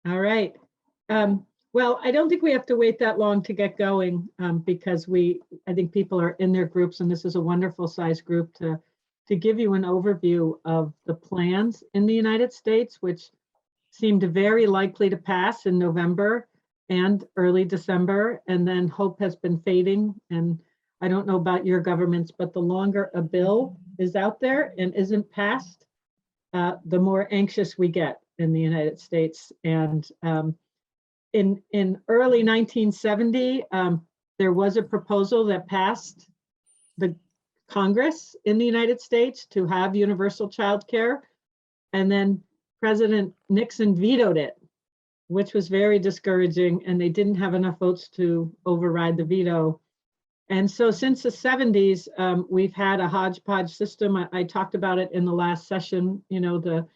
All right. Well, I don't think we have to wait that long to get going because I think people are in their groups, and this is a wonderful size group to give you an overview of the plans in the United States, which seemed very likely to pass in November and early December, and then hope has been fading. And I don't know about your governments, but the longer a bill is out there and isn't passed, the more anxious we get in the United States. And in early 1970, there was a proposal that passed the Congress in the United States to have universal child care. And then President Nixon vetoed it, which was very discouraging, and they didn't have enough votes to override the veto. And so since the 70s, we've had a hodgepodge system. I talked about it in the last session. You know,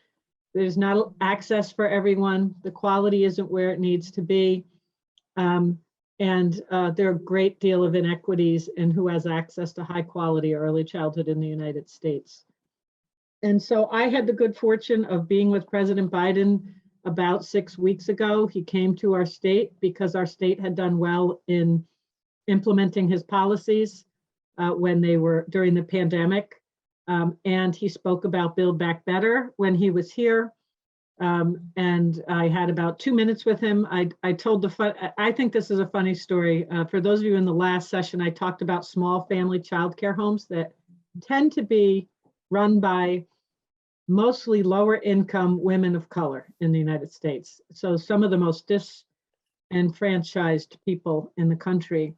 there's not access for everyone. The quality isn't where it needs to be. And there are a great deal of inequities in who has access to high quality early childhood in the United States. And so I had the good fortune of being with President Biden about 6 weeks ago. He came to our state because our state had done well in implementing his policies when they were during the pandemic. And he spoke about Build Back Better when he was here. And I had about 2 minutes with him. I told I think this is a funny story. For those of you in the last session, I talked about small family childcare homes that tend to be run by mostly lower income women of color in the United States. So some of the most disenfranchised people in the country.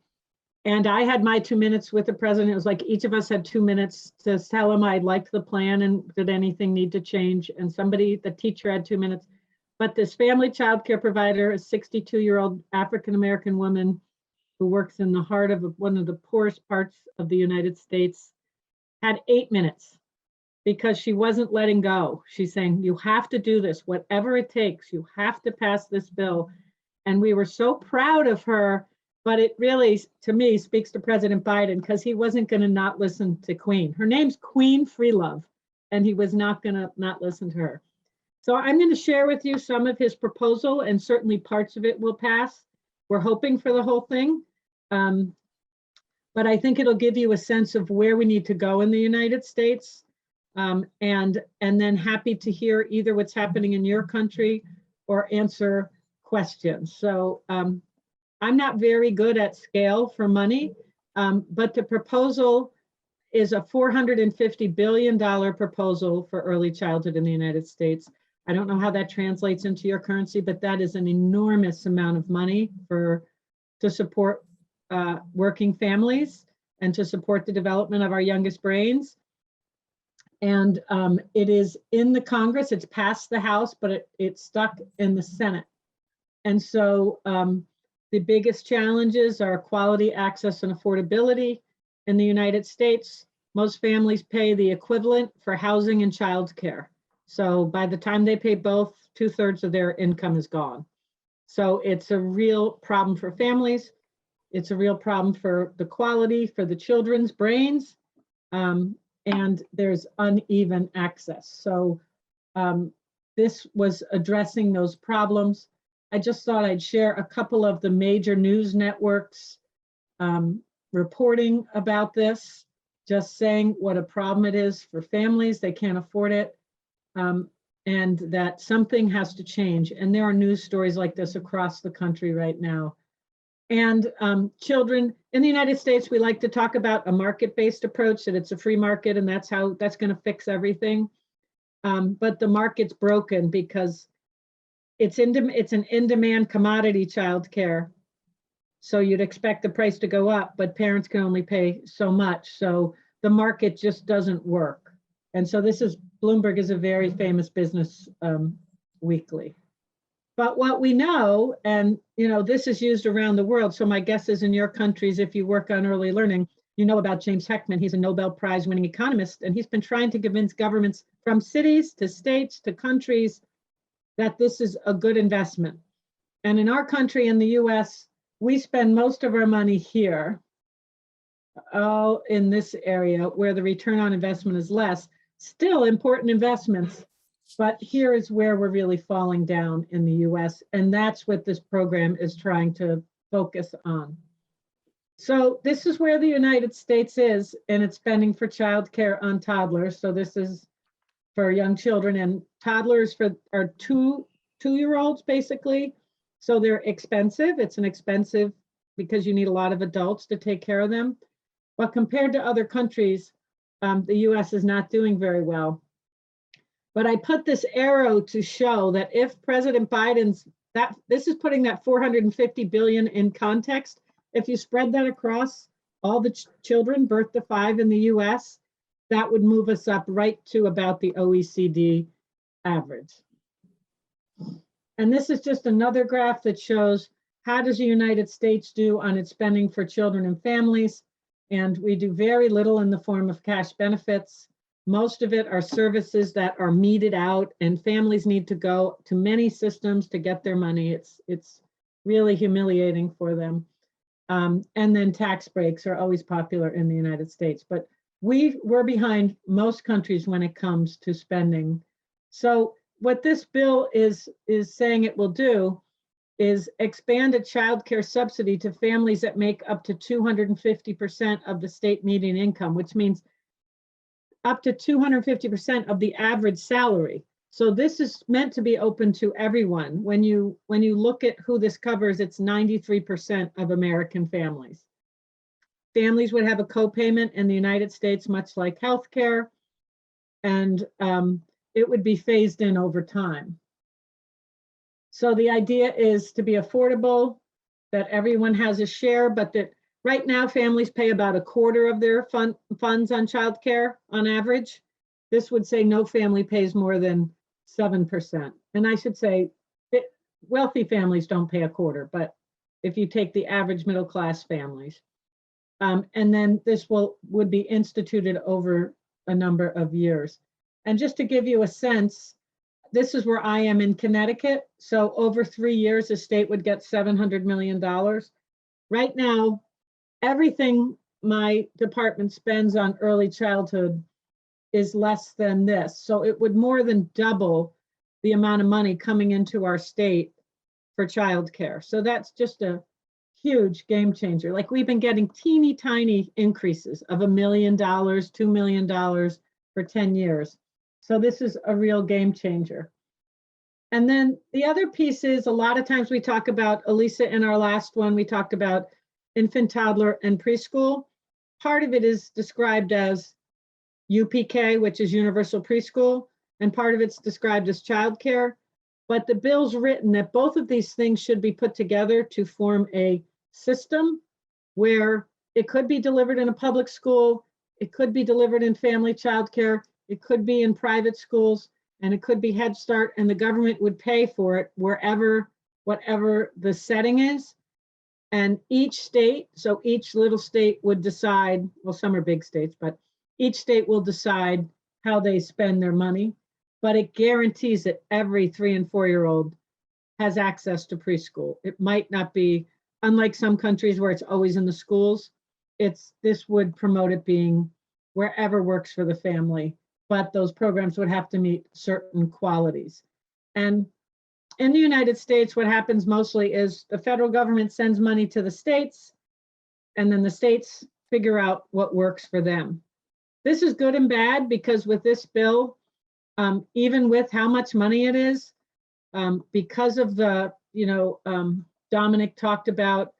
And I had my 2 minutes with the president. It was like each of us had 2 minutes to tell him I liked the plan and did anything need to change. And the teacher had 2 minutes. But this family childcare provider, a 62-year-old African-American woman who works in the heart of one of the poorest parts of the United States, had 8 minutes because she wasn't letting go. She's saying, you have to do this, whatever it takes, you have to pass this bill. And we were so proud of her. But it really, to me, speaks to President Biden because he wasn't going to not listen to Queen. Her name's Queen Freelove, and he was not going to not listen to her. So I'm going to share with you some of his proposal, and certainly parts of it will pass. We're hoping for the whole thing. But I think it'll give you a sense of where we need to go in the United States. And then happy to hear either what's happening in your country or answer questions. So I'm not very good at scale for money, but the proposal is a $450 billion proposal for early childhood in the United States. I don't know how that translates into your currency, but that is an enormous amount of money to support working families and to support the development of our youngest brains. And it is in the Congress, it's passed the House, but it's stuck in the Senate. And so the biggest challenges are quality, access, and affordability. In the United States, most families pay the equivalent for housing and childcare. So by the time they pay both, 2/3 of their income is gone. So it's a real problem for families. It's a real problem for the quality, for the children's brains, and there's uneven access. So this was addressing those problems. I just thought I'd share a couple of the major news networks reporting about this, just saying what a problem it is for families, they can't afford it, and that something has to change. And there are news stories like this across the country right now. And children in the United States, we like to talk about a market-based approach, that it's a free market and that's going to fix everything. But the market's broken because it's an in-demand commodity childcare. So you'd expect the price to go up, but parents can only pay so much. So the market just doesn't work. And so Bloomberg is a very famous business weekly. But what we know, and this is used around the world. So my guess is in your countries, if you work on early learning, you know about James Heckman. He's a Nobel Prize winning economist, and he's been trying to convince governments from cities to states to countries that this is a good investment. And in our country, in the US, we spend most of our money here, all in this area where the return on investment is less. Still important investments But here is where we're really falling down in the US, and that's what this program is trying to focus on. So this is where the United States is in its spending for childcare on toddlers. So this is for young children, and toddlers are two-year-olds basically. So they're expensive. It's an expensive because you need a lot of adults to take care of them. But compared to other countries, the US is not doing very well. But I put this arrow to show that if President Biden's, this is putting that 450 billion in context. If you spread that across all the children birth to 5 in the US, that would move us up right to about the OECD average. And this is just another graph that shows how does the United States do on its spending for children and families. And we do very little in the form of cash benefits. Most of it are services that are meted out, and families need to go to many systems to get their money. It's really humiliating for them. And then tax breaks are always popular in the United States, but we're behind most countries when it comes to spending. So what this bill is saying it will do is expand a child care subsidy to families that make up to 250% of the state median income, which means up to 250% of the average salary. So this is meant to be open to everyone. When you look at who this covers, it's 93% of American families. Families would have a copayment in the United States, much like healthcare, and it would be phased in over time. So the idea is to be affordable, that everyone has a share, but that right now families pay about a quarter of their funds on childcare on average. This would say no family pays more than 7%. And I should say wealthy families don't pay a quarter, but if you take the average middle class families. And then this would be instituted over a number of years. And just to give you a sense, this is where I am in Connecticut. So over 3 years, the state would get $700 million. Right now, everything my department spends on early childhood is less than this. So it would more than double the amount of money coming into our state for childcare. So that's just a huge game changer. Like we've been getting teeny tiny increases of $1 million, $2 million for 10 years. So this is a real game changer. And then the other piece is a lot of times we talk about, Elisa, in our last one, we talked about infant, toddler, and preschool. Part of it is described as UPK, which is universal preschool, and part of it's described as childcare. But the bill's written that both of these things should be put together to form a system where it could be delivered in a public school, it could be delivered in family childcare, it could be in private schools, and it could be Head Start, and the government would pay for it wherever, whatever the setting is. And each state, so each little state would decide, well, some are big states, but each state will decide how they spend their money. But it guarantees that every 3- and 4-year-old has access to preschool. It might not be, unlike some countries where it's always in the schools, this would promote it being wherever works for the family, but those programs would have to meet certain qualities. And in the United States, what happens mostly is the federal government sends money to the states, and then the states figure out what works for them. This is good and bad because with this bill, even with how much money it is, because of the, Dominic talked about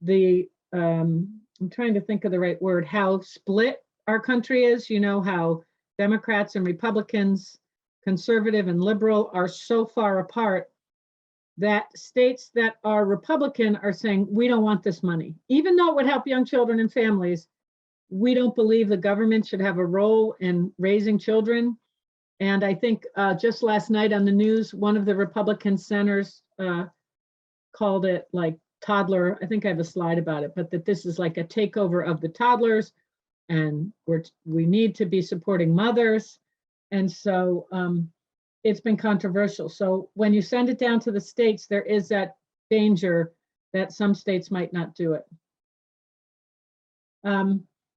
the, I'm trying to think of the right word, how split our country is, how Democrats and Republicans, conservative and liberal are so far apart that states that are Republican are saying, we don't want this money. Even though it would help young children and families, we don't believe the government should have a role in raising children. And I think just last night on the news, one of the Republican senators called it like toddler, I think I have a slide about it, but that this is like a takeover of the toddlers, and we need to be supporting mothers. And so it's been controversial. So when you send it down to the states, there is that danger that some states might not do it.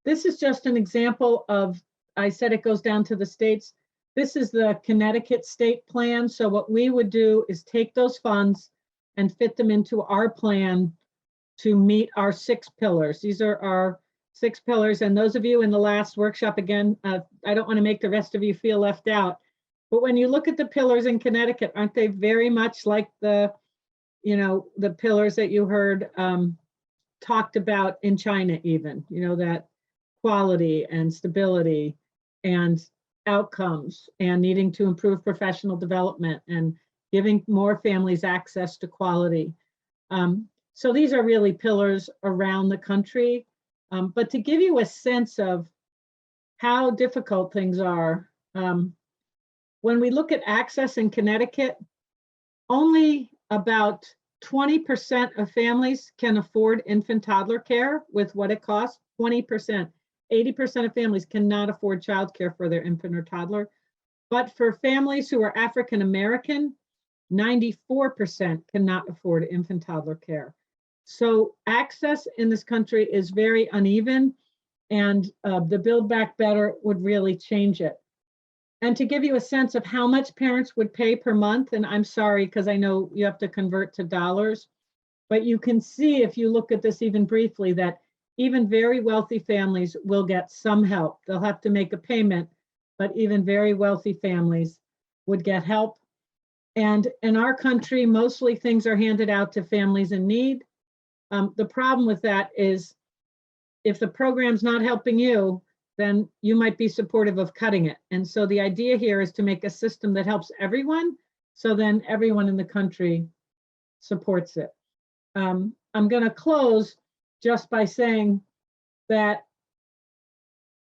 This is just an example of, I said it goes down to the states. this is the Connecticut state plan. So what we would do is take those funds and fit them into our plan to meet our 6 pillars. These are our 6 pillars. And those of you in the last workshop, again, I don't want to make the rest of you feel left out. But when you look at the pillars in Connecticut, aren't they very much like the, the pillars that you heard talked about in China even, that quality and stability and outcomes and needing to improve professional development and giving more families access to quality. So these are really pillars around the country. But to give you a sense of how difficult things are, when we look at access in Connecticut, only about 20% of families can afford infant toddler care with what it costs. 20%. 80% of families cannot afford childcare for their infant or toddler. But for families who are African American, 94% cannot afford infant toddler care. So access in this country is very uneven, and the Build Back Better would really change it. And to give you a sense of how much parents would pay per month, and I'm sorry, because I know you have to convert to dollars, but you can see if you look at this even briefly that even very wealthy families will get some help. They'll have to make a payment, but even very wealthy families would get help. And in our country, mostly things are handed out to families in need. The problem with that is if the program's not helping you, then you might be supportive of cutting it. And so the idea here is to make a system that helps everyone, so then everyone in the country supports it. I'm going to close just by saying that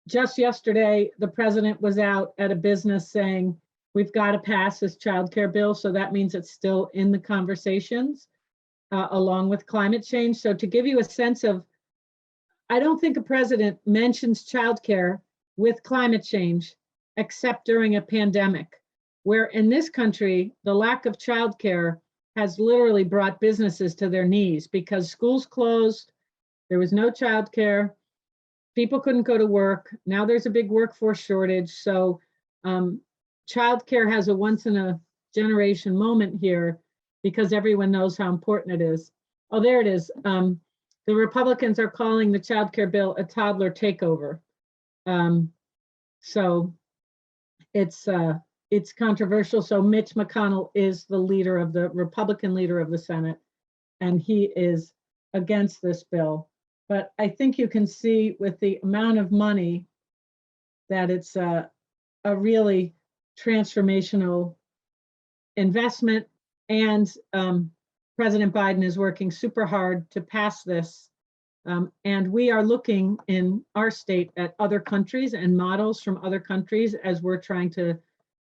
just yesterday, the president was out at a business saying, we've got to pass this childcare bill. So that means it's still in the conversations along with climate change. So to give you a sense of, I don't think a president mentions childcare with climate change except during a pandemic, where in this country, the lack of childcare has literally brought businesses to their knees because schools closed, there was no childcare, people couldn't go to work. Now there's a big workforce shortage. So childcare has a once in a generation moment here because everyone knows how important it is. Oh, there it is. The Republicans are calling the childcare bill a toddler takeover. So it's controversial. So Mitch McConnell is the leader of the Republican leader of the Senate, and he is against this bill. But I think you can see with the amount of money that it's a really transformational investment, and President Biden is working super hard to pass this. And we are looking in our state at other countries and models from other countries as we're trying to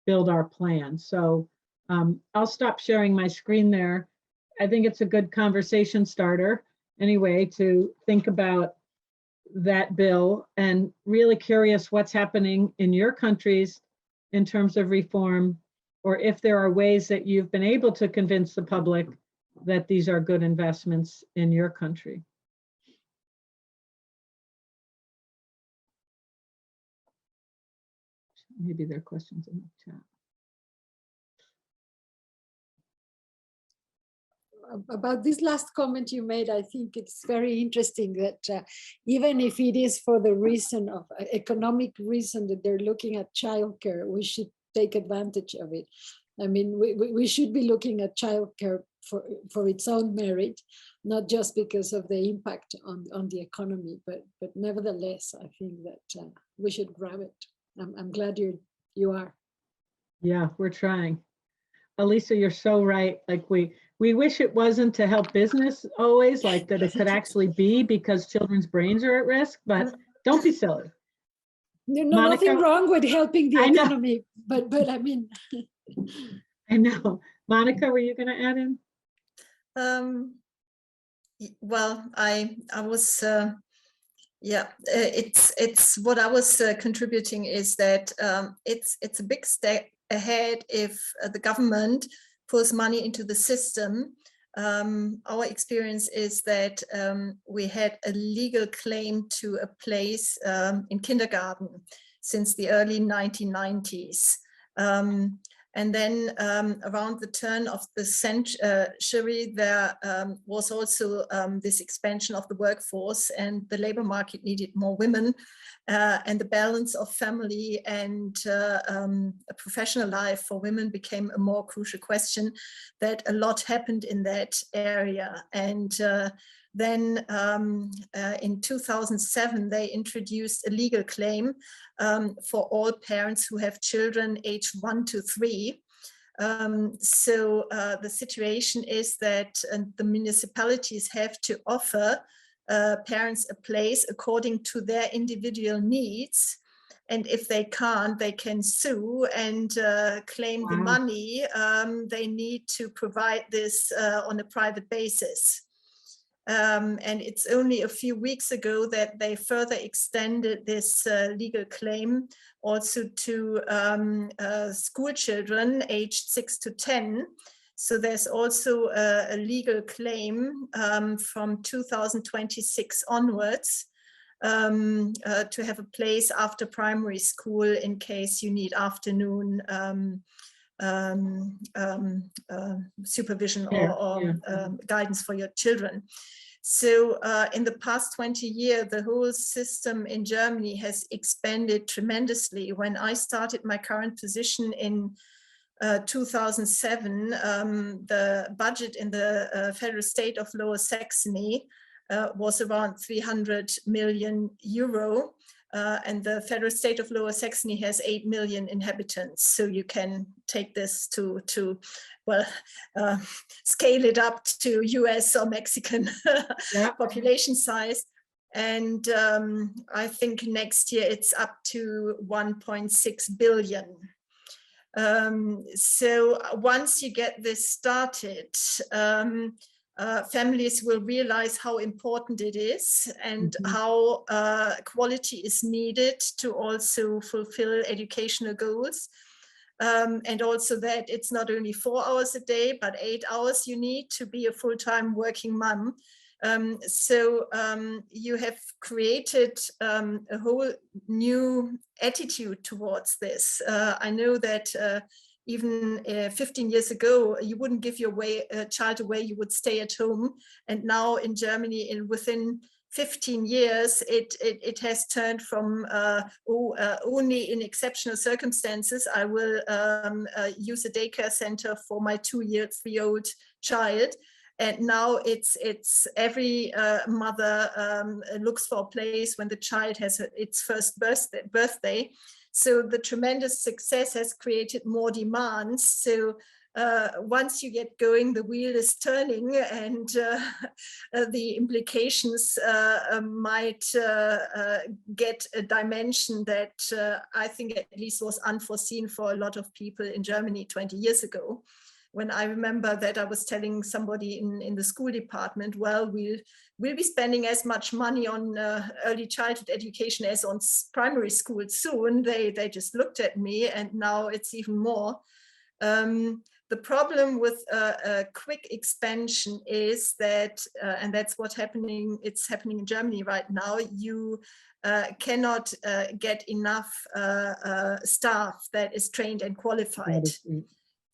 build our plan. So I'll stop sharing my screen there. I think it's a good conversation starter anyway to think about that bill, and really curious what's happening in your countries in terms of reform, or if there are ways that you've been able to convince the public that these are good investments in your country. Maybe there are questions in the chat. About this last comment you made, I think it's very interesting that even if it is for the reason of economic reason that they're looking at childcare, we should take advantage of it. I mean, we should be looking at childcare for its own merit, not just because of the impact on the economy, but nevertheless, I think that we should grab it. I'm glad you are. Yeah, we're trying. Elisa, you're so right. Like we wish it wasn't to help business always, like that it could actually be because children's brains are at risk, but don't be silly. No, nothing wrong with helping the economy, but I mean. I know. Monica, were you going to add in? Well, I was, yeah, it's what I was contributing is that it's a big step ahead if the government pulls money into the system. Our experience is that we had a legal claim to a place in kindergarten since the early 1990s. And then around the turn of the century, there was also this expansion of the workforce, and the labor market needed more women, and the balance of family and a professional life for women became a more crucial question. That a lot happened in that area. And then in 2007, they introduced a legal claim for all parents who have children aged 1 to 3. So the situation is that the municipalities have to offer parents a place according to their individual needs. And if they can't, they can sue and claim the money. They need to provide this on a private basis. And it's only a few weeks ago that they further extended this legal claim also to school children aged 6 to 10. So there's also a legal claim from 2026 onwards to have a place after primary school in case you need afternoon supervision or guidance for your children. So in the past 20 years, the whole system in Germany has expanded tremendously. When I started my current position in 2007, the budget in the federal state of Lower Saxony was around 300 million euro. And the federal state of Lower Saxony has 8 million inhabitants. So you can take this to scale it up to US or Mexican population size. And I think next year it's up to 1.6 billion. So once you get this started, families will realize how important it is and how quality is needed to also fulfill educational goals. And also that it's not only 4 hours a day, but 8 hours you need to be a full-time working mom. So you have created a whole new attitude towards this. I know that even 15 years ago, you wouldn't give your child away, you would stay at home. And now in Germany, within 15 years, it has turned from only in exceptional circumstances, I will use a daycare center for my 2-3-year-old child. And now it's every mother looks for a place when the child has its first birthday. So the tremendous success has created more demands. So once you get going, the wheel is turning, and the implications might get a dimension that I think at least was unforeseen for a lot of people in Germany 20 years ago. When I remember that I was telling somebody in the school department, well, we'll be spending as much money on early childhood education as on primary school soon. They just looked at me, and now it's even more. The problem with a quick expansion is that, and that's what's happening, it's happening in Germany right now, you cannot get enough staff that is trained and qualified.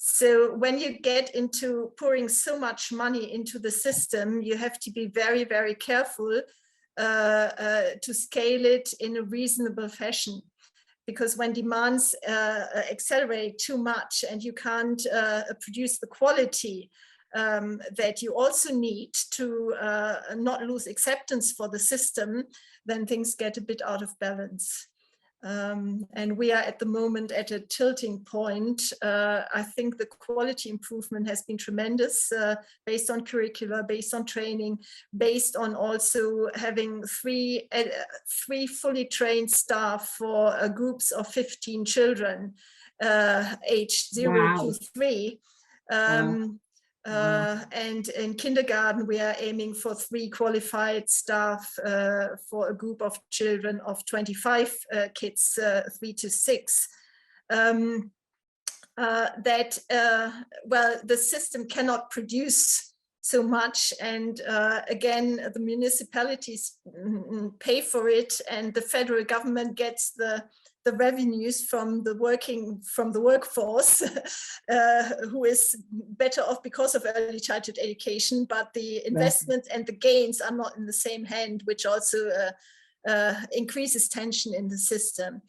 So when you get into pouring so much money into the system, you have to be very, very careful to scale it in a reasonable fashion. Because when demands accelerate too much and you can't produce the quality that you also need to not lose acceptance for the system, then things get a bit out of balance. And we are at the moment at a tilting point. I think the quality improvement has been tremendous, based on curricula, based on training, based on also having three fully trained staff for groups of 15 children, aged 0 to 3. And in kindergarten, we are aiming for 3 qualified staff for a group of children of 25 kids, 3 to 6. Well, the system cannot produce so much, and again, the municipalities pay for it, and the federal government gets the the revenues from the workforce, who is better off because of early childhood education, but the investments and the gains are not in the same hand, which also increases tension in the system.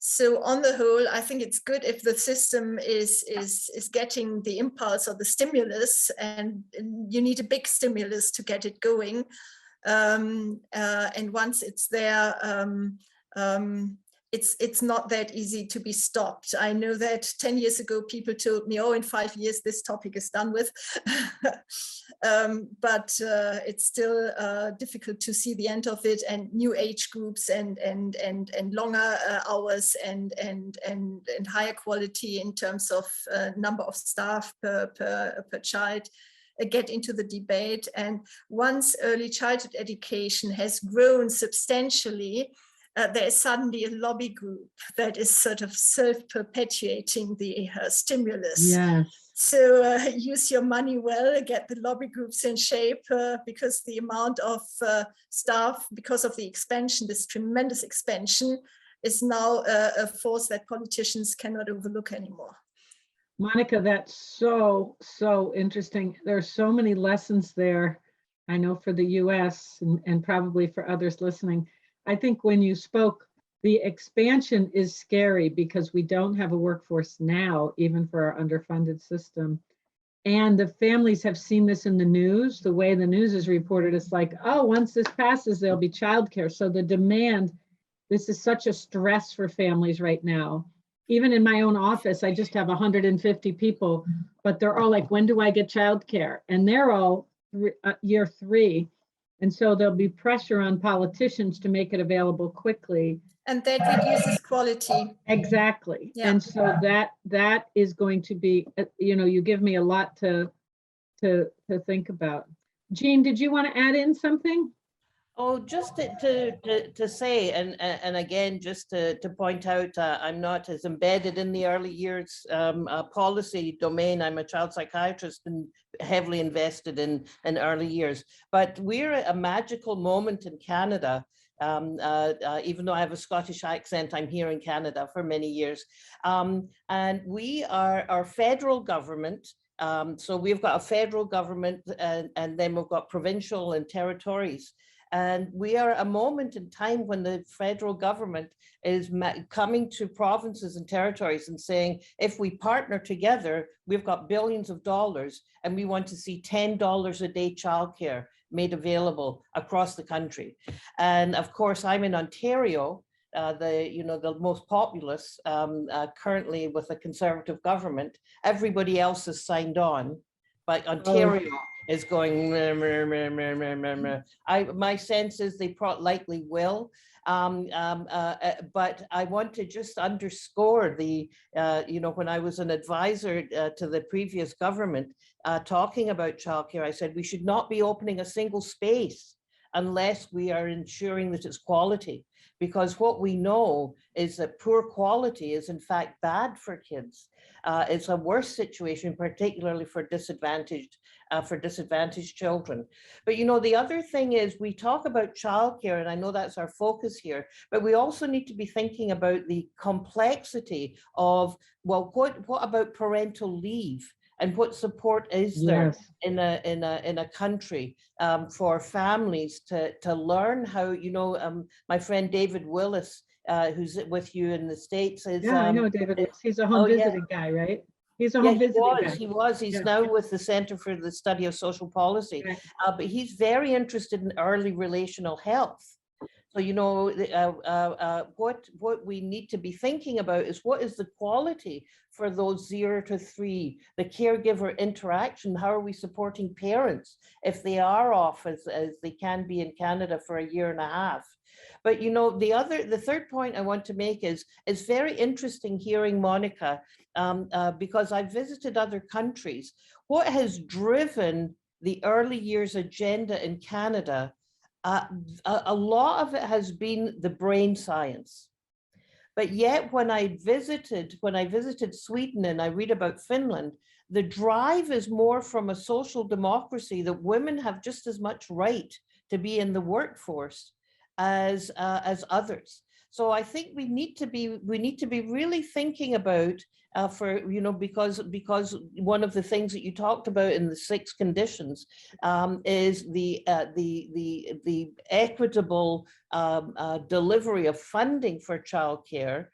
So on the whole, I think it's good if the system is getting the impulse or the stimulus, and you need a big stimulus to get it going. And once it's there, it's not that easy to be stopped. I know that 10 years ago, people told me, oh, in 5 years, this topic is done with. But it's still difficult to see the end of it, and new age groups and longer hours and higher quality in terms of number of staff per child get into the debate. And once early childhood education has grown substantially, there is suddenly a lobby group that is sort of self-perpetuating the stimulus. Yes. So use your money well, get the lobby groups in shape, because the amount of staff, because of the expansion, this tremendous expansion, is now a force that politicians cannot overlook anymore. Monica, that's so interesting. There are so many lessons there, I know, for the US and probably for others listening. I think when you spoke, the expansion is scary because we don't have a workforce now, even for our underfunded system. And the families have seen this in the news. The way the news is reported, it's like, oh, once this passes, there'll be childcare. So the demand, this is such a stress for families right now. Even in my own office, I just have 150 people, but they're all like, when do I get childcare? And they're all year 3. And so there'll be pressure on politicians to make it available quickly. And that reduces quality. Exactly. Yeah. And so that is going to be, you give me a lot to think about. Jean, did you want to add in something? Oh, just to say, and again, just to point out, I'm not as embedded in the early years policy domain. I'm a child psychiatrist and heavily invested in early years. But we're at a magical moment in Canada. Even though I have a Scottish accent, I'm here in Canada for many years. And we are our federal government. So we've got a federal government, and then we've got provincial and territories. And we are at a moment in time when the federal government is coming to provinces and territories and saying, if we partner together, we've got billions of dollars, and we want to see $10 a day childcare made available across the country. And of course, I'm in Ontario, the most populous, currently with a Conservative government. Everybody else has signed on, but Ontario is going. My sense is they likely will. But I want to just underscore when I was an advisor to the previous government talking about childcare, I said we should not be opening a single space unless we are ensuring that it's quality. Because what we know is that poor quality is in fact bad for kids. It's a worse situation, particularly for disadvantaged children. But the other thing is we talk about childcare, and I know that's our focus here, but we also need to be thinking about the complexity of, well, what about parental leave? And what support is there in a country for families to learn how, my friend David Willis, who's with you in the States, is I know David Willis. He's a home visiting guy, right? He's a home visiting guy. He was. He's now with the Center for the Study of Social Policy, but he's very interested in early relational health. So, what we need to be thinking about is what is the quality for those 0 to 3, the caregiver interaction. How are we supporting parents if they are off as they can be in Canada for 1.5 years? But the third point I want to make is it's very interesting hearing Monica, because I've visited other countries. What has driven the early years agenda in Canada? A lot of it has been the brain science. But yet when I visited Sweden and I read about Finland, the drive is more from a social democracy that women have just as much right to be in the workforce as others. So I think we need to be really thinking about because one of the things that you talked about in the 6 conditions is the equitable delivery of funding for childcare.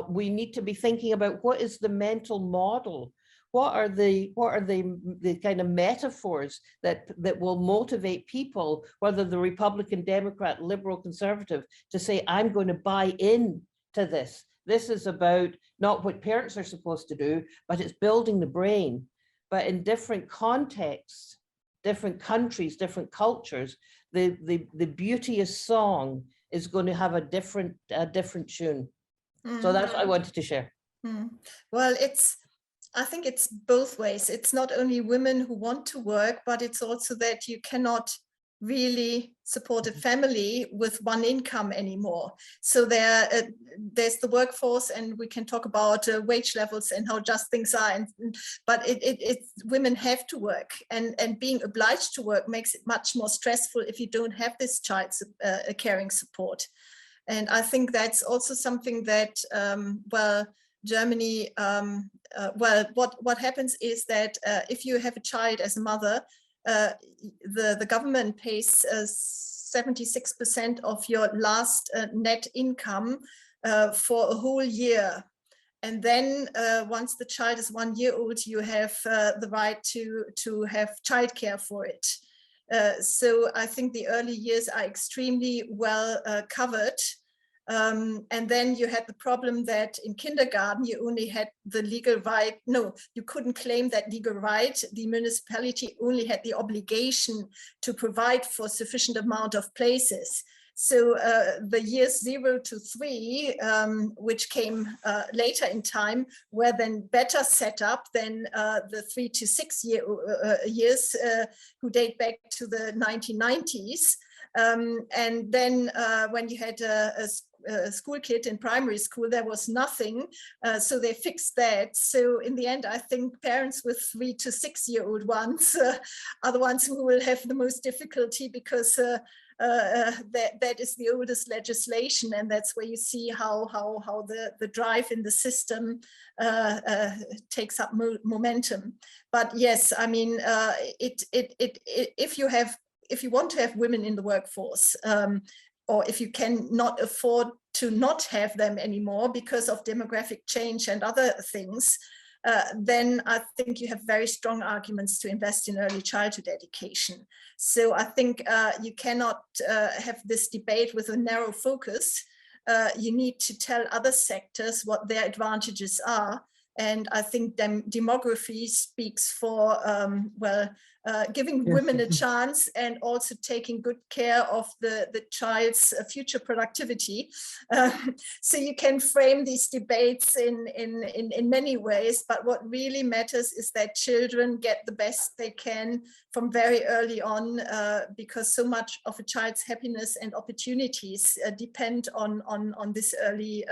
We need to be thinking about what is the mental model. What are the kind of metaphors that will motivate people, whether the Republican, Democrat, Liberal, Conservative, to say, I'm going to buy in to this. This is about not what parents are supposed to do, but it's building the brain. But in different contexts, different countries, different cultures, the beauteous song is going to have a different tune. So that's what I wanted to share. Well, I think it's both ways. It's not only women who want to work, but it's also that you cannot really support a family with one income anymore. So there's the workforce, and we can talk about wage levels and how just things are. But women have to work, and being obliged to work makes it much more stressful if you don't have this child caring support. And I think that's also something that, Germany, what happens is that if you have a child as a mother, the government pays 76% of your last net income for a whole year. And then once the child is 1 year old, you have the right to have childcare for it. So I think the early years are extremely well covered. And then you had the problem that in kindergarten, you only had the legal right. No, you couldn't claim that legal right. The municipality only had the obligation to provide for sufficient amount of places. So the years 0 to 3, which came later in time, were then better set up than the 3 to 6 years who date back to the 1990s. And then when you had a school kid in primary school, there was nothing. So they fixed that. So in the end, I think parents with 3 to 6 year old ones are the ones who will have the most difficulty, because that is the oldest legislation. And that's where you see how the drive in the system takes up momentum. But yes, I mean, if you want to have women in the workforce, or if you cannot afford to not have them anymore because of demographic change and other things, then I think you have very strong arguments to invest in early childhood education. So I think you cannot have this debate with a narrow focus. You need to tell other sectors what their advantages are. And I think demography speaks for, giving women a chance, and also taking good care of the child's future productivity. So you can frame these debates in many ways, but what really matters is that children get the best they can from very early on, because so much of a child's happiness and opportunities depend on this early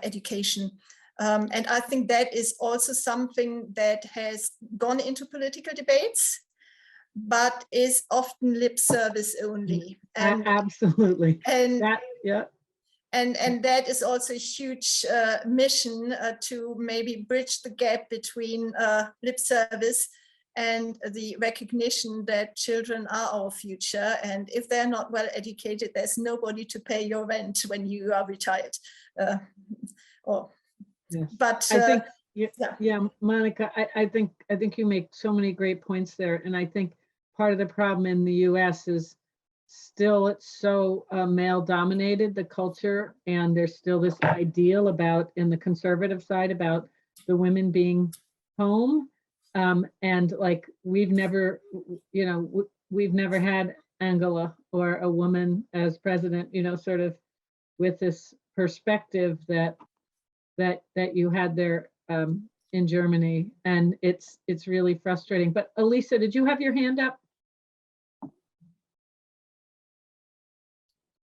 education. And I think that is also something that has gone into political debates, but is often lip service only. And, absolutely. And that, yeah. And that is also a huge mission to maybe bridge the gap between lip service and the recognition that children are our future. And if they're not well educated, there's nobody to pay your rent when you are retired. Yes. But I think, yeah, Monica, I think you make so many great points there. And I think part of the problem in the US is still it's so male dominated, the culture, and there's still this ideal about, in the conservative side, about the women being home. And like, we've never had Angela or a woman as president, sort of with this perspective that you had there in Germany, and it's really frustrating. But Elisa, did you have your hand up?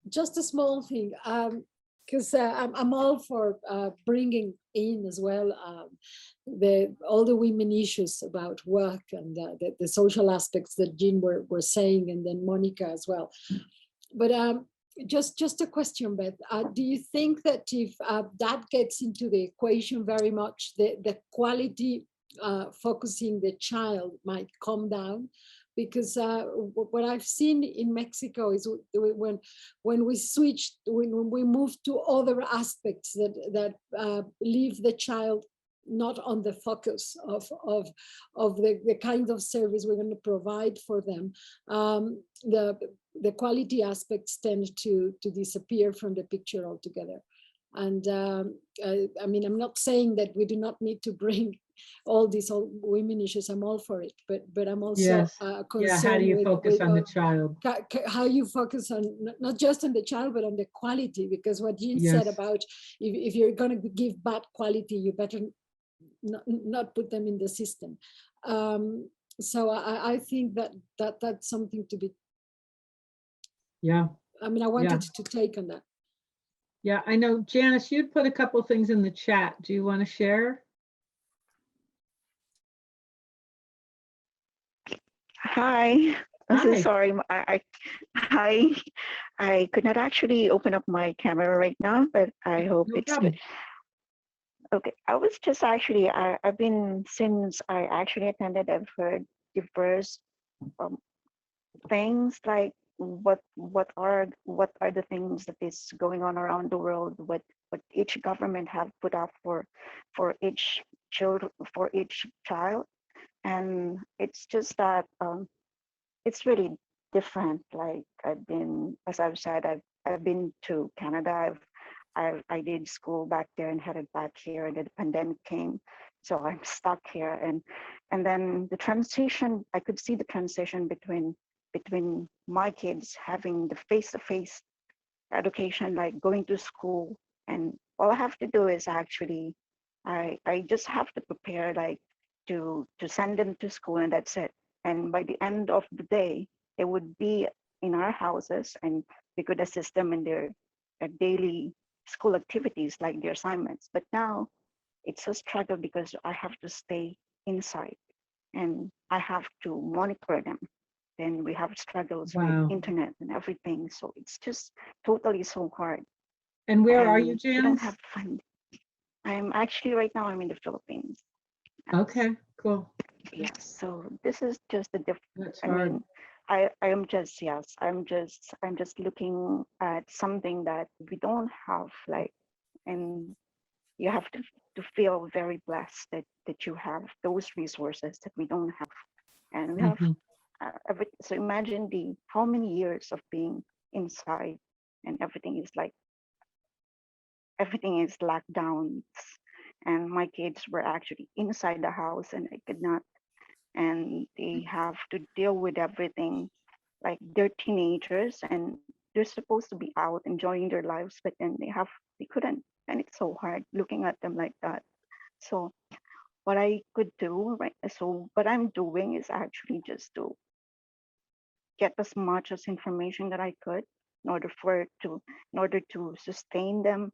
Just a small thing, because I'm all for bringing in as well all the women issues about work and the social aspects that Jean were saying, and then Monica as well. But just a question, Beth. Do you think that if that gets into the equation very much, the quality focusing the child might come down? Because what I've seen in Mexico is when we switched, when we moved to other aspects that leave the child not on the focus of the kind of service we're going to provide for them, the quality aspects tend to disappear from the picture altogether. And I mean, I'm not saying that we do not need to bring all these women issues. I'm all for it, but I'm also Yes. concerned Yeah, how do you focus on the child? How you focus on not just on the child, but on the quality. Because what Jean said Yes. about if you're going to give bad quality, you better not put them in the system. So I think that's something to be. Yeah. I mean, I wanted to take on that. Yeah, I know, Janice, you'd put a couple things in the chat. Do you want to share? Hi. Hi. So sorry, I could not actually open up my camera right now, but I hope No it's problem. good. Okay, I was just actually, I've been, since I actually attended, I've heard diverse things like what are the things that is going on around the world, what each government have put up for each child, and it's just that it's really different. Like I've been, as I've said, I've been to Canada. I did school back there and headed back here, and then the pandemic came, so I'm stuck here. And then the transition, I could see the transition between my kids having the face-to-face education, like going to school, and all I have to do is actually, I just have to prepare, like to send them to school, and that's it. And by the end of the day, they would be in our houses, and we could assist them in their daily school activities, like their assignments. But now it's a struggle because I have to stay inside and I have to monitor them. Then we have struggles with Wow. internet and everything. So it's just totally so hard. And where are you, And we don't Janice? have fun. I'm actually right now, I'm in the Philippines. Okay, cool. Yes. So this is just the difference. That's I hard. mean, I am just, yes, I'm just looking at something that we don't have, like, and you have to feel very blessed that you have those resources that we don't have. And we have Mhm. so imagine how many years of being inside, and everything is locked down, and my kids were actually inside the house, and I could not, and they have to deal with everything. Like, they're teenagers and they're supposed to be out enjoying their lives, but then they couldn't, and it's so hard looking at them like that. So what I could do, right, so what I'm doing is actually just to get as much as information that I could in order to sustain them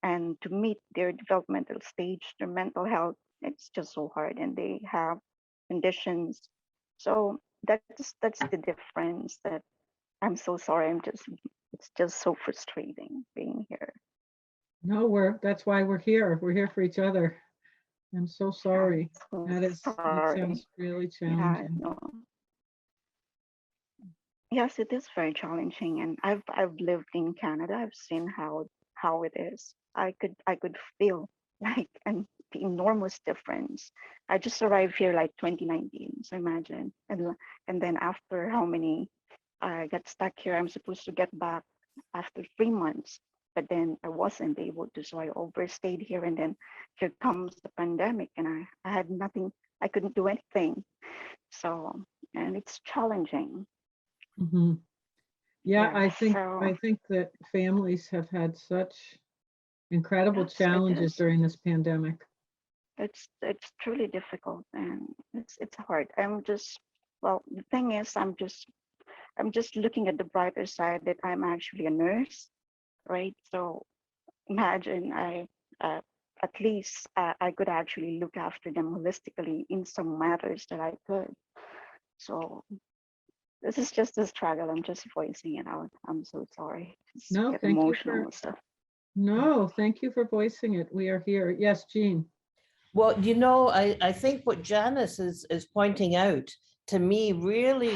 and to meet their developmental stage, their mental health. It's just so hard, and they have conditions. So that's the difference. That I'm so sorry. It's just so frustrating being here. No, that's why we're here. We're here for each other. I'm so sorry. So That sorry. sounds really Yeah, challenging. no. Yes, it is very challenging, and I've lived in Canada. I've seen how it is. I could feel like the enormous difference. I just arrived here like 2019, so imagine. And then after how many, I got stuck here. I'm supposed to get back after 3 months, but then I wasn't able to, so I overstayed here. And then here comes the pandemic, and I had nothing. I couldn't do anything. So, and it's challenging. Mhm. Yeah, Yeah, so I think that families have had such incredible yes, it challenges is. during this pandemic. It's truly difficult, and it's hard. Well, the thing is, I'm just looking at the brighter side, that I'm actually a nurse, right? So imagine at least I could actually look after them holistically in some matters that I could. So This is just a struggle. I'm just voicing it out. I'm so sorry. Just No, get thank you emotional for, and stuff. no, thank you for voicing it. We are here. Yes, Jean. Well, you know, I think what Janice is pointing out to me really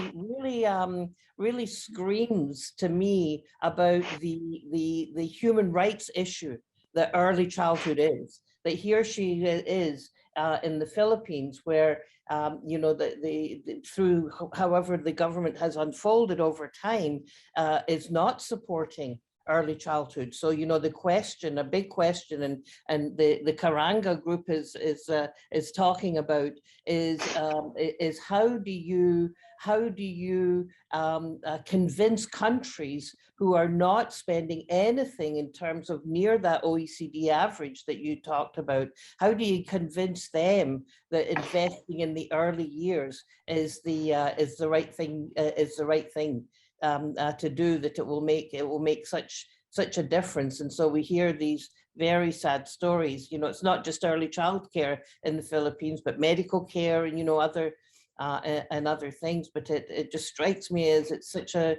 screams to me about the human rights issue that early childhood is. That here she is in the Philippines, where you know through however the government has unfolded over time is not supporting early childhood. So, you know, the question, a big question, and the Karanga group is talking about is how do you convince countries who are not spending anything in terms of near that OECD average that you talked about, how do you convince them that investing in the early years is the right thing, to do, that it will make such a difference? And so we hear these very sad stories. You know, it's not just early childcare in the Philippines, but medical care and, you know, other and other things. But it just strikes me as it's such a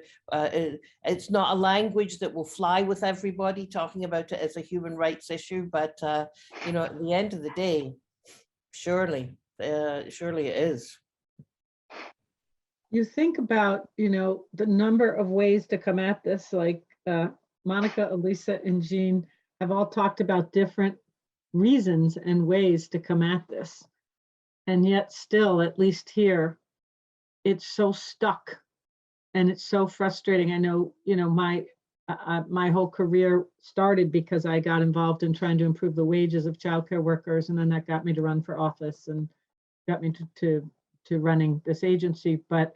it's not a language that will fly with everybody, talking about it as a human rights issue. But you know, at the end of the day, surely it is. You think about, you know, the number of ways to come at this, like Monica, Elisa, and Jean have all talked about different reasons and ways to come at this. And yet still, at least here, it's so stuck and it's so frustrating. I know, you know, my whole career started because I got involved in trying to improve the wages of childcare workers, and then that got me to run for office and got me to running this agency. But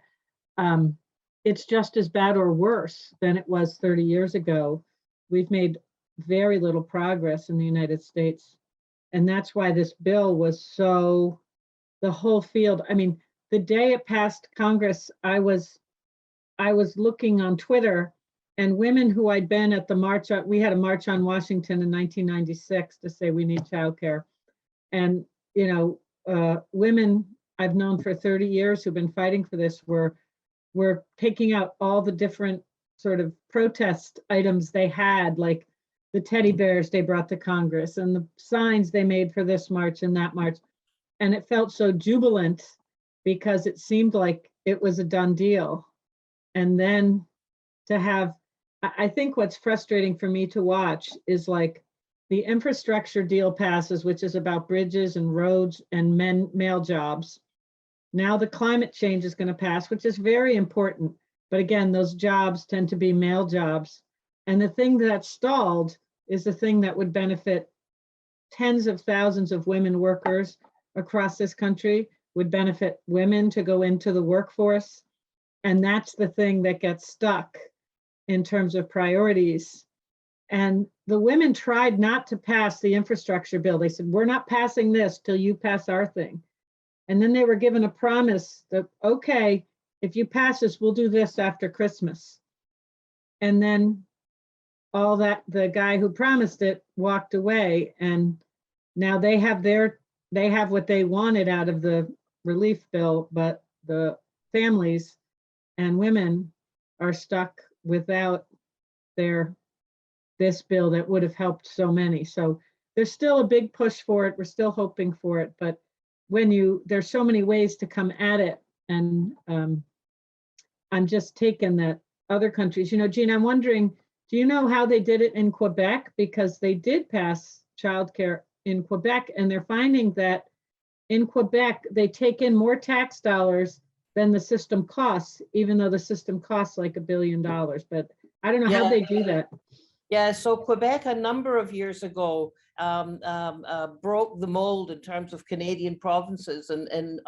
it's just as bad or worse than it was 30 years ago. We've made very little progress in the United States. And that's why this bill was so, the whole field, I mean, the day it passed Congress, I was looking on Twitter, and women who I'd been at the march, we had a march on Washington in 1996 to say we need childcare. And, you know, women I've known for 30 years who've been fighting for this were taking out all the different sort of protest items they had, like the teddy bears they brought to Congress and the signs they made for this march and that march. And it felt so jubilant because it seemed like it was a done deal. And then to have, I think what's frustrating for me to watch is like the infrastructure deal passes, which is about bridges and roads and male jobs. Now the climate change is going to pass, which is very important. But again, those jobs tend to be male jobs. And the thing that stalled is the thing that would benefit tens of thousands of women workers across this country, would benefit women to go into the workforce. And that's the thing that gets stuck in terms of priorities. And the women tried not to pass the infrastructure bill. They said, we're not passing this till you pass our thing. And then they were given a promise that, okay, if you pass this, we'll do this after Christmas. And then all that, the guy who promised it walked away, and now they have what they wanted out of the relief bill, but the families and women are stuck without this bill that would have helped so many. So there's still a big push for it. We're still hoping for it, but there's so many ways to come at it. And I'm just taken that other countries, you know, Jean, I'm wondering, do you know how they did it in Quebec? Because they did pass childcare in Quebec, and they're finding that in Quebec, they take in more tax dollars than the system costs, even though the system costs like $1 billion. But I don't know how they do that. Yeah, so Quebec a number of years ago broke the mold in terms of Canadian provinces, and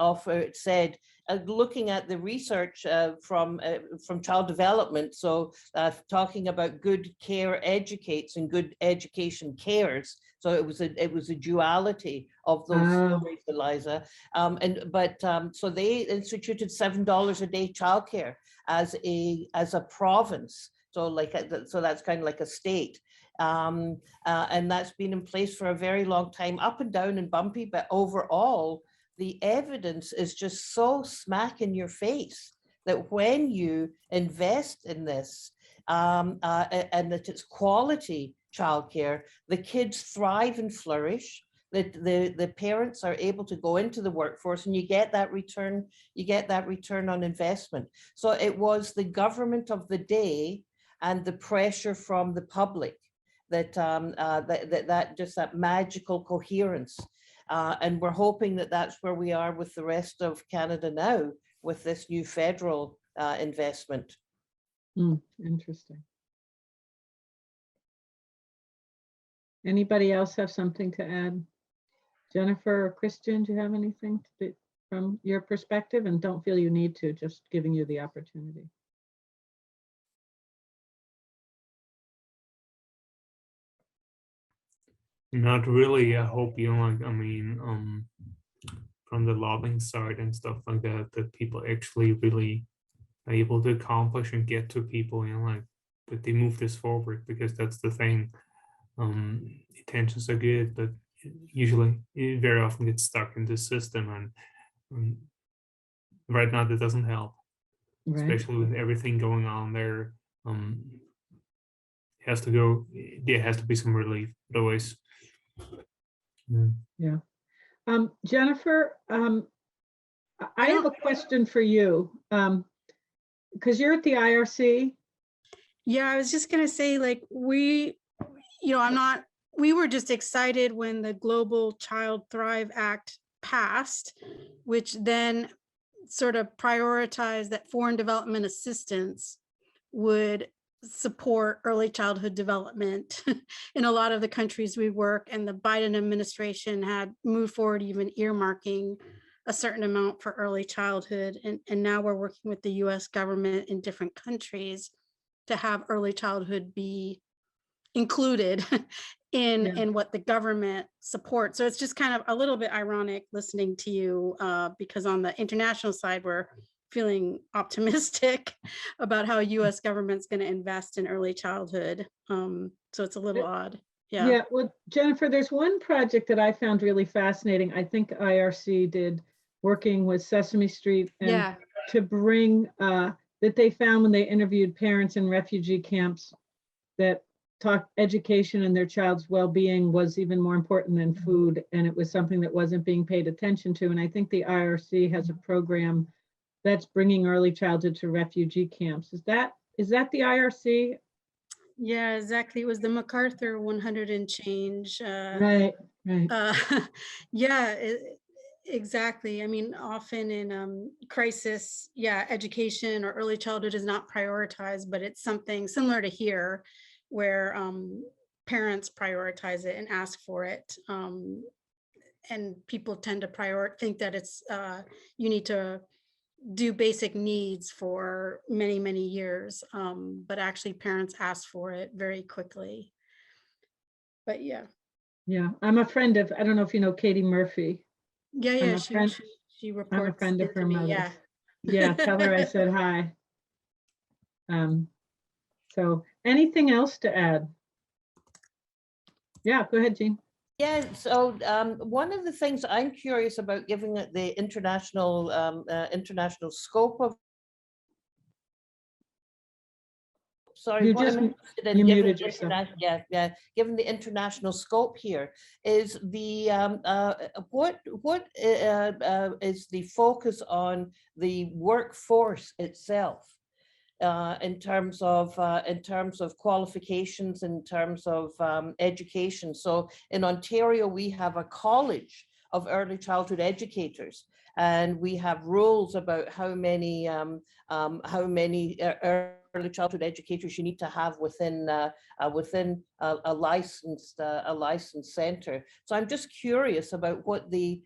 said, looking at the research from child development, so talking about good care educates and good education cares. So it was a duality of those stories, Eliza. So they instituted $7 a day childcare as a province. So that's kind of like a state. And that's been in place for a very long time, up and down and bumpy, but overall, the evidence is just so smack in your face that when you invest in this and that it's quality childcare, the kids thrive and flourish. The parents are able to go into the workforce, and you get that return. You get that return on investment. So it was the government of the day and the pressure from the public that just that magical coherence. And we're hoping that that's where we are with the rest of Canada now, with this new federal investment. Interesting. Anybody else have something to add? Jennifer or Christian, do you have anything from your perspective? And don't feel you need to, just giving you the opportunity. Not really. I hope, you know, like, I mean, from the lobbying side and stuff like that, that people actually really are able to accomplish and get to people, you know, like that they move this forward, because that's the thing. Intentions are good, but usually it very often gets stuck in this system, and right now that doesn't help, especially with everything going on there. Has to go, there has to be some relief, otherwise. Yeah. Jennifer, I have a question for you, because you're at the IRC. Yeah, I was just going to say, like, we were just excited when the Global Child Thrive Act passed, which then sort of prioritized that foreign development assistance would support early childhood development in a lot of the countries we work. And the Biden administration had moved forward even earmarking a certain amount for early childhood. And now we're working with the US government in different countries to have early childhood be included in what the government supports. So it's just kind of a little bit ironic listening to you, because on the international side, we're feeling optimistic about how US government's going to invest in early childhood. So it's a little odd. Yeah, well, Jennifer, there's one project that I found really fascinating. I think IRC did, working with Sesame Street, and to bring that they found when they interviewed parents in refugee camps that education and their child's well-being was even more important than food, and it was something that wasn't being paid attention to. And I think the IRC has a program that's bringing early childhood to refugee camps. Is that the IRC? Yeah, exactly. It was the MacArthur 100 and change. Right. Yeah, exactly. I mean, often in crisis, education or early childhood is not prioritized, but it's something similar to here, where parents prioritize it and ask for it. And people tend to think that it's you need to do basic needs for many, many years, but actually parents ask for it very quickly. But yeah, I'm a friend of, I don't know if you know Katie Murphy. she reports. I'm a friend of her mother. Yeah, Tell her I said hi. So anything else to add? Yeah, go ahead, Jean. Yeah, so one of the things I'm curious about, given the international scope of, sorry, what I'm interested in, given the international scope here, is the what is the focus on the workforce itself? In terms of qualifications, in terms of education. So in Ontario, we have a college of early childhood educators, and we have rules about how many early childhood educators you need to have within a licensed center. So I'm just curious about what the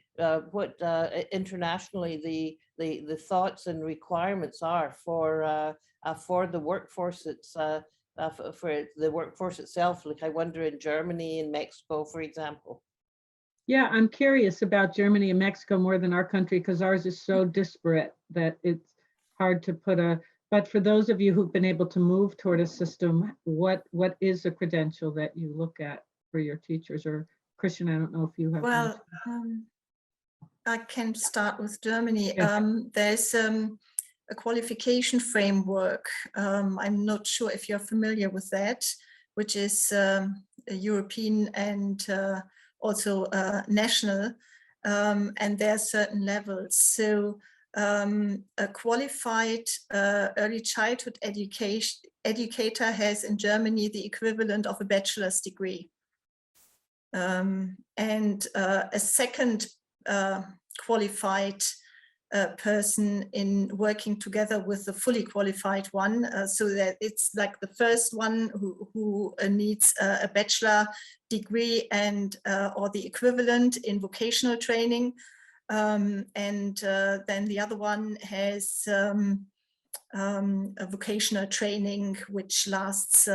internationally the thoughts and requirements are for the workforce. It's for the workforce itself. Like, I wonder in Germany and Mexico, for example. Yeah, I'm curious about Germany and Mexico more than our country, because ours is so disparate that it's hard to put but for those of you who've been able to move toward a system, what is a credential that you look at for your teachers? Or Christian, I don't know if you have. Well, I can start with Germany. There's a qualification framework. I'm not sure if you're familiar with that, which is a European and also national, and there are certain levels. So a qualified early childhood educator has in Germany the equivalent of a bachelor's degree. And a second qualified person in working together with the fully qualified one, so that it's like the first one who needs a bachelor degree and or the equivalent in vocational training, and then the other one has a vocational training which lasts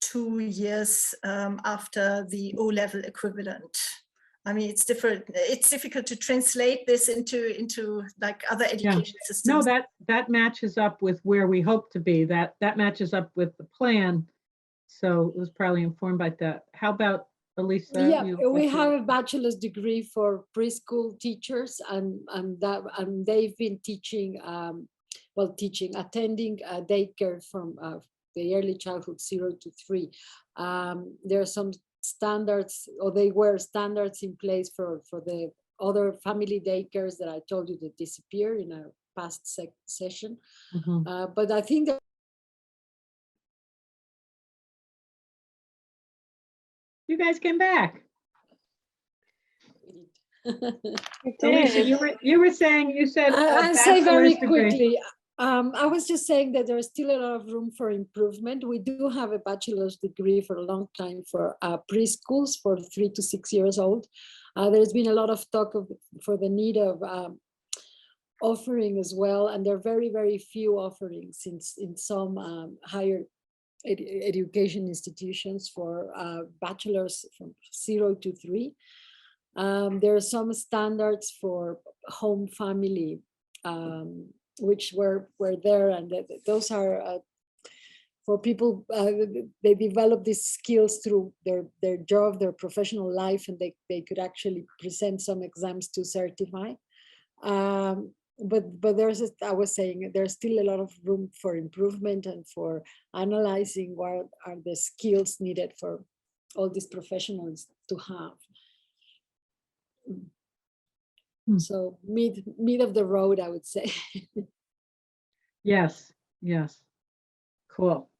2 years after the O-level equivalent. I mean, it's different. It's difficult to translate this into like other education systems. No, that matches up with where we hope to be. That matches up with the plan. So it was probably informed by that. How about Elisa? Yeah, we have a bachelor's degree for preschool teachers, and they've been teaching, attending daycare from the early childhood 0 to 3. There are some standards, or they were standards in place for the other family daycares that I told you that disappear in a past session. Mm-hmm. But I think that You guys came back. It Elisa, did. you were saying, you said I'll say very bachelor's degree. quickly. I was just saying that there's still a lot of room for improvement. We do have a bachelor's degree for a long time for preschools for 3 to 6 years old. There's been a lot of talk for the need of offering as well, and there are very, very few offerings in some higher education institutions for bachelors from 0 to 3. There are some standards for home family, which were there, and those are for people. They develop these skills through their job, their professional life, and they could actually present some exams to certify. But I was saying, there's still a lot of room for improvement and for analyzing what are the skills needed for all these professionals to have. So mid of the road, I would say. Yes. Cool.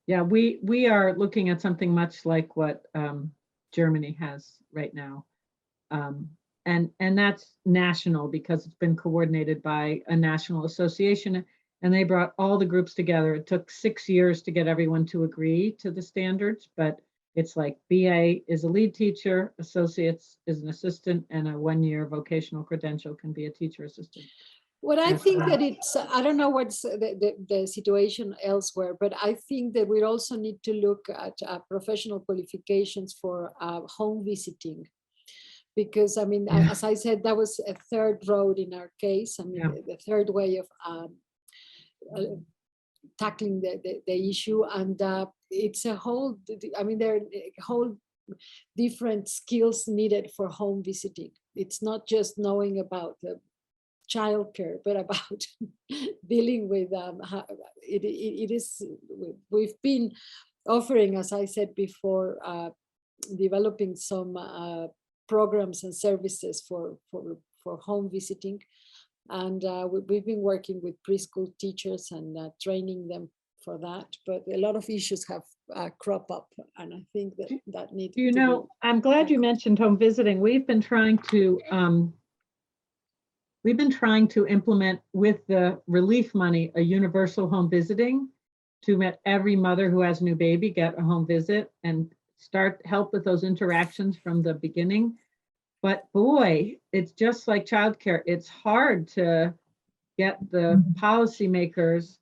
Yeah, we are looking at something much like what Germany has right now. And that's national because it's been coordinated by a national association, and they brought all the groups together. It took 6 years to get everyone to agree to the standards, but it's like BA is a lead teacher, associates is an assistant, and a 1-year vocational credential can be a teacher assistant. What I think that it's, I don't know what's the situation elsewhere, but I think that we also need to look at professional qualifications for home visiting. Because I mean, as I said, that was a third road in our case. I mean, the third way of tackling the issue, and it's a whole, I mean, there are whole different skills needed for home visiting. It's not just knowing about the childcare, but about dealing with it is. We've been offering, as I said before, developing some programs and services for home visiting, and we've been working with preschool teachers and training them for that. But a lot of issues have crop up, and I think that needs. You know, I'm glad you mentioned home visiting. We've been trying to implement with the relief money a universal home visiting to let every mother who has a new baby get a home visit and help with those interactions from the beginning. But boy, it's just like childcare. It's hard to get the policymakers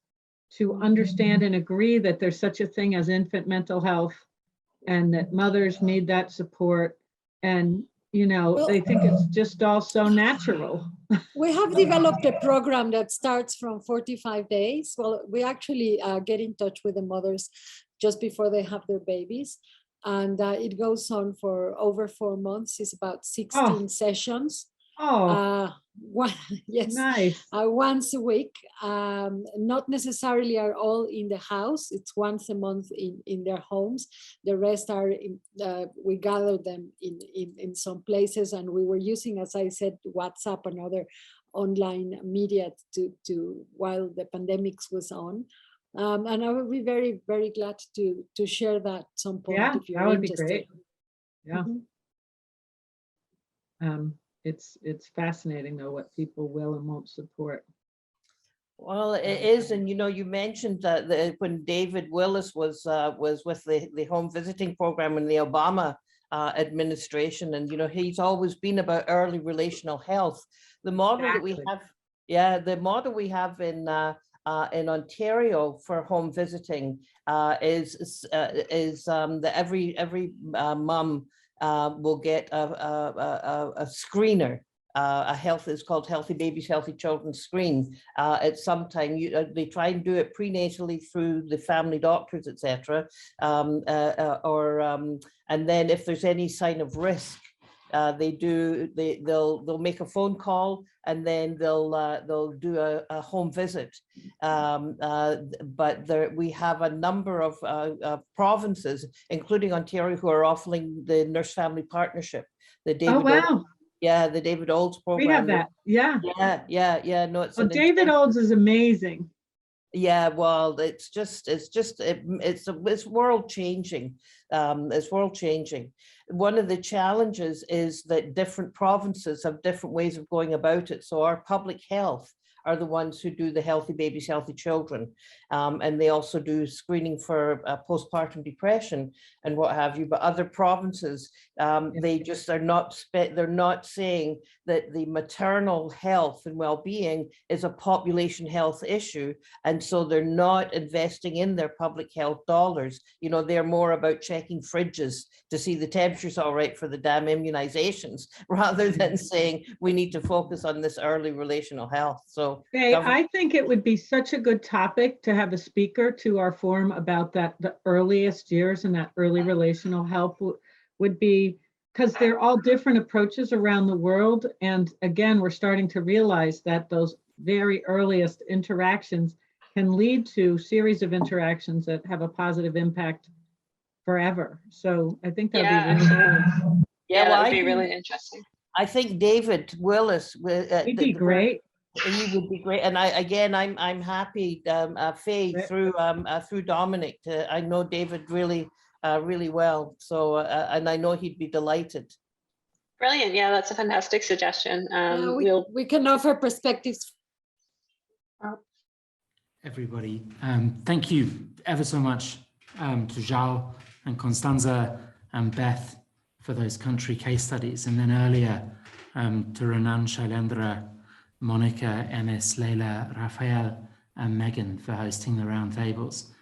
to understand and agree that there's such a thing as infant mental health and that mothers need that support. And, you know, they think it's just all so natural. We have developed a program that starts from 45 days. Well, we actually get in touch with the mothers just before they have their babies. And it goes on for over 4 months. It's about 16 sessions. Oh, Yes, nice. once a week. Not necessarily are all in the house. It's once a month in their homes. The rest are we gather them in some places, and we were using, as I said, WhatsApp and other online media to while the pandemics was on. And I would be very, very glad to share that at some point Yeah, if you're that would be interested. great. Yeah. Mhm. It's fascinating though what people will and won't support. Well, it is, and you know, you mentioned that when David Willis was with the home visiting program in the Obama administration, and you know, he's always been about early relational health. The model that we Exactly. have, yeah, the model we have in Ontario for home visiting is that every mum will get a screener. A health is called Healthy Babies, Healthy Children screen. At some time, they try and do it prenatally through the family doctors, etc. And then if there's any sign of risk, they'll make a phone call, and then they'll do a home visit. But we have a number of provinces, including Ontario, who are offering the Nurse Family Partnership. The Oh, wow. the David Olds program. We have that. Yeah. Yeah. No, it's Well, David Olds is amazing. Yeah, well, it's world changing. It's world changing. One of the challenges is that different provinces have different ways of going about it. So our public health are the ones who do the Healthy Babies, Healthy Children. And they also do screening for postpartum depression and what have you. But other provinces, they just are not, they're not saying that the maternal health and well-being is a population health issue. And so they're not investing in their public health dollars. You know, they're more about checking fridges to see the temperature's all right for the damn immunizations, rather than saying we need to focus on this early relational health. So Hey, I think it would be such a good topic to have a speaker to our forum about that, the earliest years and that early relational health would be, because they're all different approaches around the world. And again, we're starting to realize that those very earliest interactions can lead to a series of interactions that have a positive impact forever. So I think that would be really cool. Yeah, well, that would be really interesting. I think David Willis He'd be great. He would be great, and I'm happy, Faye, through Dominic. I know David really well, so and I know he'd be delighted. Brilliant! Yeah, that's a fantastic suggestion. We can offer perspectives. Everybody, thank you ever so much to Zhao and Constanza and Beth for those country case studies, and then earlier to Renan, Shailendra, Monica, MS, Leila, Raphael, and Megan for hosting the roundtables.